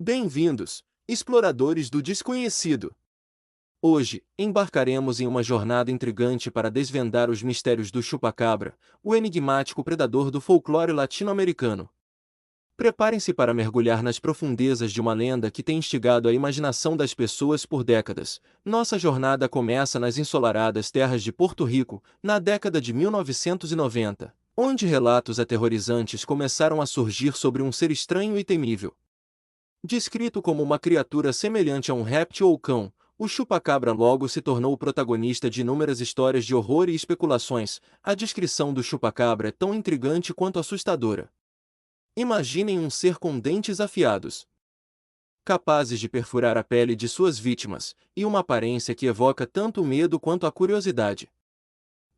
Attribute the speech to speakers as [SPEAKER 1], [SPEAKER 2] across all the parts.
[SPEAKER 1] Bem-vindos, exploradores do desconhecido! Hoje, embarcaremos em uma jornada intrigante para desvendar os mistérios do chupacabra, o enigmático predador do folclore latino-americano. Preparem-se para mergulhar nas profundezas de uma lenda que tem instigado a imaginação das pessoas por décadas. Nossa jornada começa nas ensolaradas terras de Porto Rico, na década de 1990, onde relatos aterrorizantes começaram a surgir sobre um ser estranho e temível. Descrito como uma criatura semelhante a um réptil ou cão, o chupacabra logo se tornou o protagonista de inúmeras histórias de horror e especulações. A descrição do chupacabra é tão intrigante quanto assustadora. Imaginem um ser com dentes afiados, capazes de perfurar a pele de suas vítimas, e uma aparência que evoca tanto o medo quanto a curiosidade.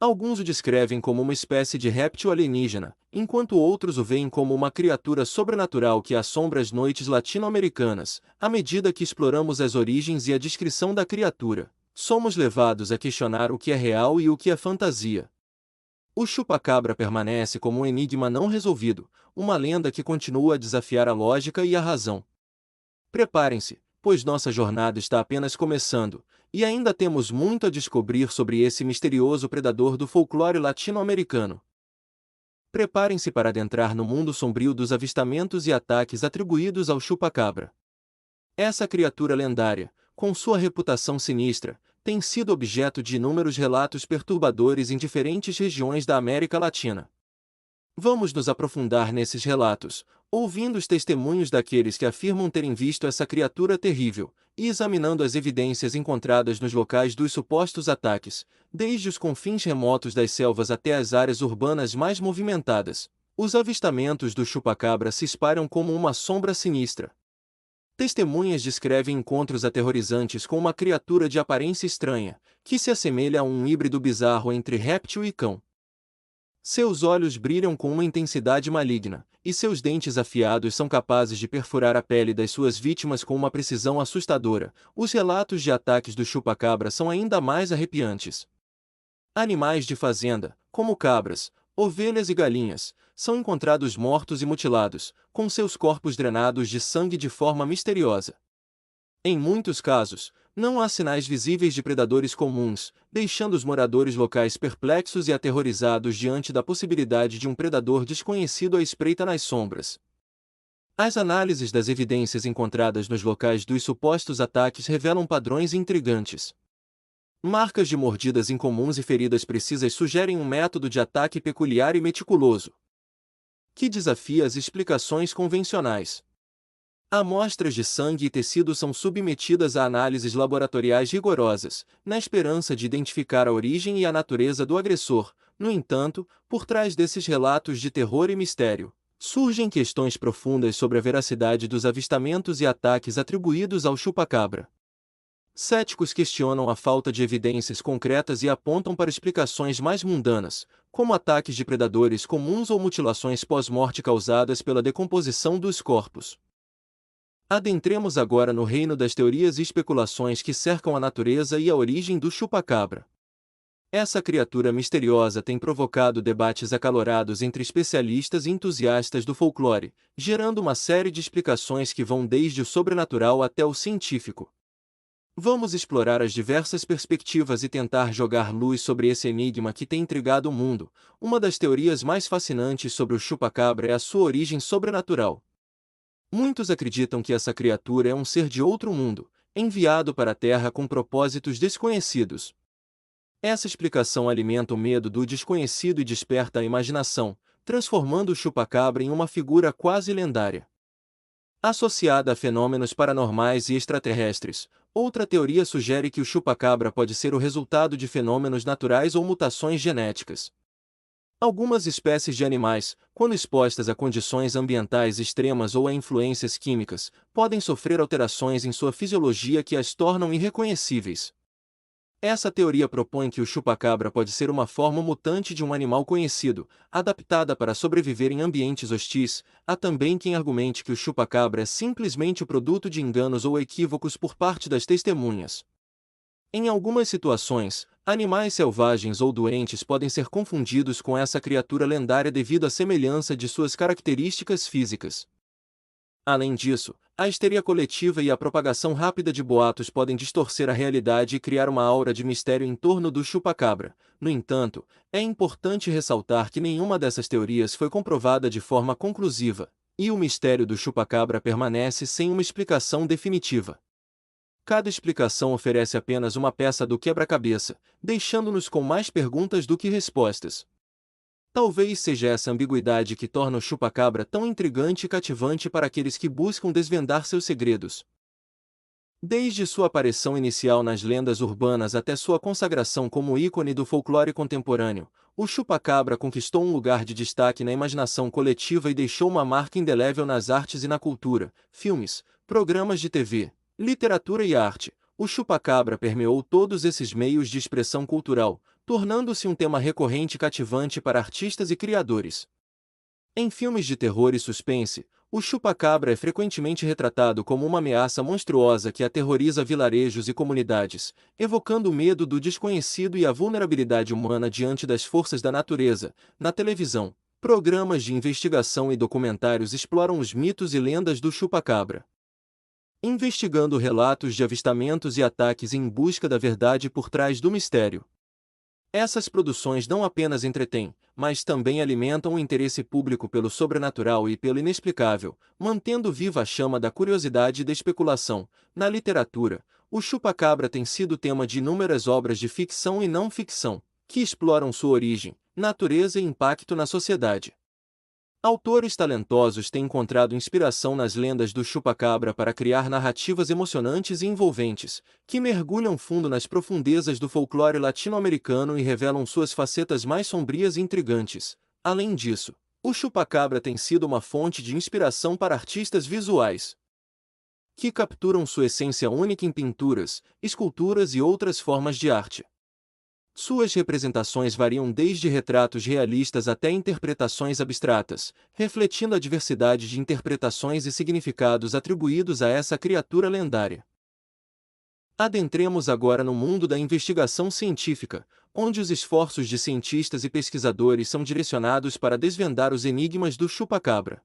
[SPEAKER 1] Alguns o descrevem como uma espécie de réptil alienígena, enquanto outros o veem como uma criatura sobrenatural que assombra as noites latino-americanas. À medida que exploramos as origens e a descrição da criatura, somos levados a questionar o que é real e o que é fantasia. O chupacabra permanece como um enigma não resolvido, uma lenda que continua a desafiar a lógica e a razão. Preparem-se, pois nossa jornada está apenas começando, e ainda temos muito a descobrir sobre esse misterioso predador do folclore latino-americano. Preparem-se para adentrar no mundo sombrio dos avistamentos e ataques atribuídos ao chupacabra. Essa criatura lendária, com sua reputação sinistra, tem sido objeto de inúmeros relatos perturbadores em diferentes regiões da América Latina. Vamos nos aprofundar nesses relatos, ouvindo os testemunhos daqueles que afirmam terem visto essa criatura terrível, e examinando as evidências encontradas nos locais dos supostos ataques, desde os confins remotos das selvas até as áreas urbanas mais movimentadas. Os avistamentos do chupacabra se espalham como uma sombra sinistra. Testemunhas descrevem encontros aterrorizantes com uma criatura de aparência estranha, que se assemelha a um híbrido bizarro entre réptil e cão. Seus olhos brilham com uma intensidade maligna, e seus dentes afiados são capazes de perfurar a pele das suas vítimas com uma precisão assustadora. Os relatos de ataques do chupacabra são ainda mais arrepiantes. Animais de fazenda, como cabras, ovelhas e galinhas, são encontrados mortos e mutilados, com seus corpos drenados de sangue de forma misteriosa. Em muitos casos, não há sinais visíveis de predadores comuns, deixando os moradores locais perplexos e aterrorizados diante da possibilidade de um predador desconhecido à espreita nas sombras. As análises das evidências encontradas nos locais dos supostos ataques revelam padrões intrigantes. Marcas de mordidas incomuns e feridas precisas sugerem um método de ataque peculiar e meticuloso, que desafia as explicações convencionais. Amostras de sangue e tecido são submetidas a análises laboratoriais rigorosas, na esperança de identificar a origem e a natureza do agressor. No entanto, por trás desses relatos de terror e mistério, surgem questões profundas sobre a veracidade dos avistamentos e ataques atribuídos ao chupacabra. Céticos questionam a falta de evidências concretas e apontam para explicações mais mundanas, como ataques de predadores comuns ou mutilações pós-morte causadas pela decomposição dos corpos. Adentremos agora no reino das teorias e especulações que cercam a natureza e a origem do chupacabra. Essa criatura misteriosa tem provocado debates acalorados entre especialistas e entusiastas do folclore, gerando uma série de explicações que vão desde o sobrenatural até o científico. Vamos explorar as diversas perspectivas e tentar jogar luz sobre esse enigma que tem intrigado o mundo. Uma das teorias mais fascinantes sobre o chupacabra é a sua origem sobrenatural. Muitos acreditam que essa criatura é um ser de outro mundo, enviado para a Terra com propósitos desconhecidos. Essa explicação alimenta o medo do desconhecido e desperta a imaginação, transformando o chupacabra em uma figura quase lendária. Associada a fenômenos paranormais e extraterrestres, outra teoria sugere que o chupacabra pode ser o resultado de fenômenos naturais ou mutações genéticas. Algumas espécies de animais, quando expostas a condições ambientais extremas ou a influências químicas, podem sofrer alterações em sua fisiologia que as tornam irreconhecíveis. Essa teoria propõe que o chupacabra pode ser uma forma mutante de um animal conhecido, adaptada para sobreviver em ambientes hostis. Há também quem argumente que o chupacabra é simplesmente o produto de enganos ou equívocos por parte das testemunhas. Em algumas situações, animais selvagens ou doentes podem ser confundidos com essa criatura lendária devido à semelhança de suas características físicas. Além disso, A histeria coletiva e a propagação rápida de boatos podem distorcer a realidade e criar uma aura de mistério em torno do chupa-cabra. No entanto, é importante ressaltar que nenhuma dessas teorias foi comprovada de forma conclusiva, e o mistério do chupa-cabra permanece sem uma explicação definitiva. Cada explicação oferece apenas uma peça do quebra-cabeça, deixando-nos com mais perguntas do que respostas. Talvez seja essa ambiguidade que torna o chupa-cabra tão intrigante e cativante para aqueles que buscam desvendar seus segredos. Desde sua aparição inicial nas lendas urbanas até sua consagração como ícone do folclore contemporâneo, o chupa-cabra conquistou um lugar de destaque na imaginação coletiva e deixou uma marca indelével nas artes e na cultura, filmes, programas de TV, literatura e arte. O chupa-cabra permeou todos esses meios de expressão cultural, tornando-se um tema recorrente e cativante para artistas e criadores. Em filmes de terror e suspense, o chupa-cabra é frequentemente retratado como uma ameaça monstruosa que aterroriza vilarejos e comunidades, evocando o medo do desconhecido e a vulnerabilidade humana diante das forças da natureza. Na televisão, programas de investigação e documentários exploram os mitos e lendas do chupa-cabra, investigando relatos de avistamentos e ataques em busca da verdade por trás do mistério. Essas produções não apenas entretêm, mas também alimentam o interesse público pelo sobrenatural e pelo inexplicável, mantendo viva a chama da curiosidade e da especulação. Na literatura, o chupa-cabra tem sido tema de inúmeras obras de ficção e não ficção, que exploram sua origem, natureza e impacto na sociedade. Autores talentosos têm encontrado inspiração nas lendas do chupa-cabra para criar narrativas emocionantes e envolventes, que mergulham fundo nas profundezas do folclore latino-americano e revelam suas facetas mais sombrias e intrigantes. Além disso, o chupa-cabra tem sido uma fonte de inspiração para artistas visuais, que capturam sua essência única em pinturas, esculturas e outras formas de arte. Suas representações variam desde retratos realistas até interpretações abstratas, refletindo a diversidade de interpretações e significados atribuídos a essa criatura lendária. Adentremos agora no mundo da investigação científica, onde os esforços de cientistas e pesquisadores são direcionados para desvendar os enigmas do chupa-cabra.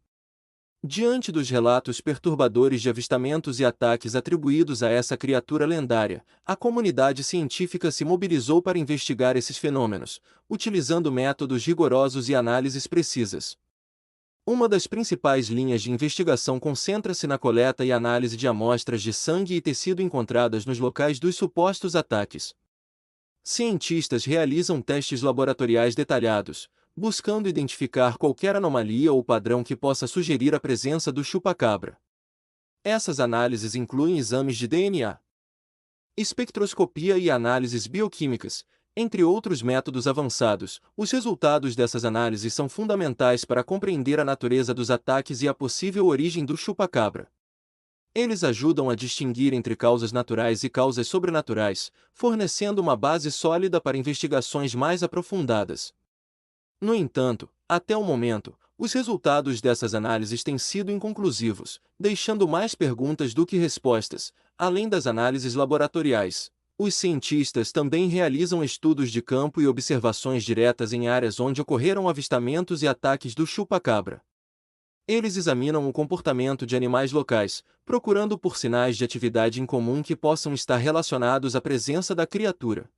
[SPEAKER 1] Diante dos relatos perturbadores de avistamentos e ataques atribuídos a essa criatura lendária, a comunidade científica se mobilizou para investigar esses fenômenos, utilizando métodos rigorosos e análises precisas. Uma das principais linhas de investigação concentra-se na coleta e análise de amostras de sangue e tecido encontradas nos locais dos supostos ataques. Cientistas realizam testes laboratoriais detalhados, buscando identificar qualquer anomalia ou padrão que possa sugerir a presença do chupa-cabra. Essas análises incluem exames de DNA, espectroscopia e análises bioquímicas, entre outros métodos avançados. Os resultados dessas análises são fundamentais para compreender a natureza dos ataques e a possível origem do chupa-cabra. Eles ajudam a distinguir entre causas naturais e causas sobrenaturais, fornecendo uma base sólida para investigações mais aprofundadas. No entanto, até o momento, os resultados dessas análises têm sido inconclusivos, deixando mais perguntas do que respostas. Além das análises laboratoriais, os cientistas também realizam estudos de campo e observações diretas em áreas onde ocorreram avistamentos e ataques do chupa-cabra. Eles examinam o comportamento de animais locais, procurando por sinais de atividade incomum que possam estar relacionados à presença da criatura.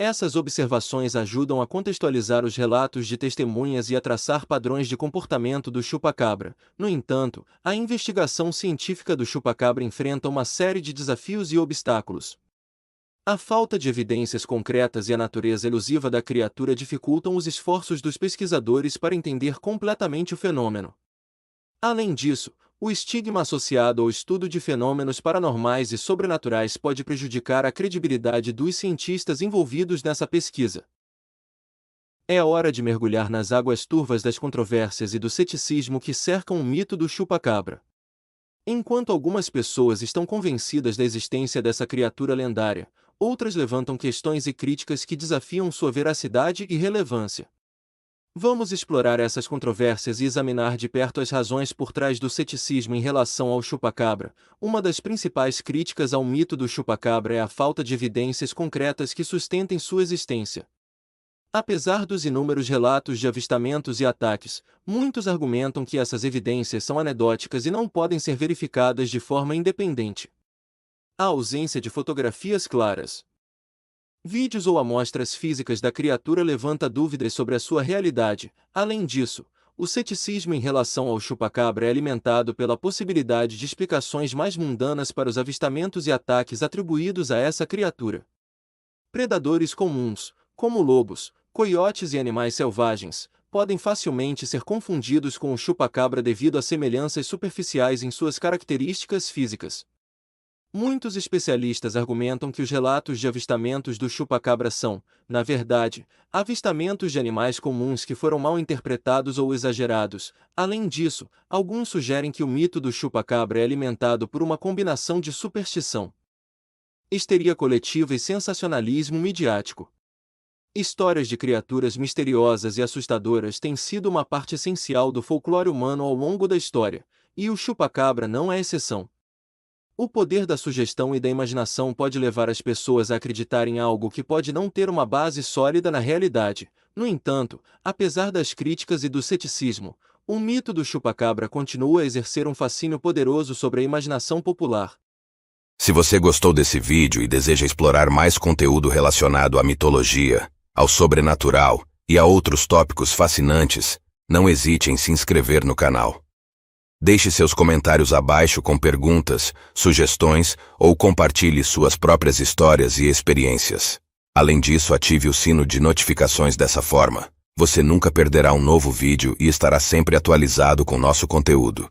[SPEAKER 1] Essas observações ajudam a contextualizar os relatos de testemunhas e a traçar padrões de comportamento do chupa-cabra. No entanto, a investigação científica do chupa-cabra enfrenta uma série de desafios e obstáculos. A falta de evidências concretas e a natureza elusiva da criatura dificultam os esforços dos pesquisadores para entender completamente o fenômeno. Além disso, o estigma associado ao estudo de fenômenos paranormais e sobrenaturais pode prejudicar a credibilidade dos cientistas envolvidos nessa pesquisa. É hora de mergulhar nas águas turvas das controvérsias e do ceticismo que cercam o mito do chupa-cabra. Enquanto algumas pessoas estão convencidas da existência dessa criatura lendária, outras levantam questões e críticas que desafiam sua veracidade e relevância. Vamos explorar essas controvérsias e examinar de perto as razões por trás do ceticismo em relação ao chupa-cabra. Uma das principais críticas ao mito do chupa-cabra é a falta de evidências concretas que sustentem sua existência. Apesar dos inúmeros relatos de avistamentos e ataques, muitos argumentam que essas evidências são anedóticas e não podem ser verificadas de forma independente. A ausência de fotografias claras, vídeos ou amostras físicas da criatura levanta dúvidas sobre a sua realidade. Além disso, o ceticismo em relação ao chupacabra é alimentado pela possibilidade de explicações mais mundanas para os avistamentos e ataques atribuídos a essa criatura. Predadores comuns, como lobos, coiotes e animais selvagens, podem facilmente ser confundidos com o chupacabra devido a semelhanças superficiais em suas características físicas. Muitos especialistas argumentam que os relatos de avistamentos do chupacabra são, na verdade, avistamentos de animais comuns que foram mal interpretados ou exagerados. Além disso, alguns sugerem que o mito do chupacabra é alimentado por uma combinação de superstição, histeria coletiva e sensacionalismo midiático. Histórias de criaturas misteriosas e assustadoras têm sido uma parte essencial do folclore humano ao longo da história, e o chupacabra não é exceção. O poder da sugestão e da imaginação pode levar as pessoas a acreditar em algo que pode não ter uma base sólida na realidade. No entanto, apesar das críticas e do ceticismo, o mito do chupacabra continua a exercer um fascínio poderoso sobre a imaginação popular.
[SPEAKER 2] Se você gostou desse vídeo e deseja explorar mais conteúdo relacionado à mitologia, ao sobrenatural e a outros tópicos fascinantes, não hesite em se inscrever no canal. Deixe seus comentários abaixo com perguntas, sugestões ou compartilhe suas próprias histórias e experiências. Além disso, ative o sino de notificações dessa forma. Você nunca perderá um novo vídeo e estará sempre atualizado com nosso conteúdo.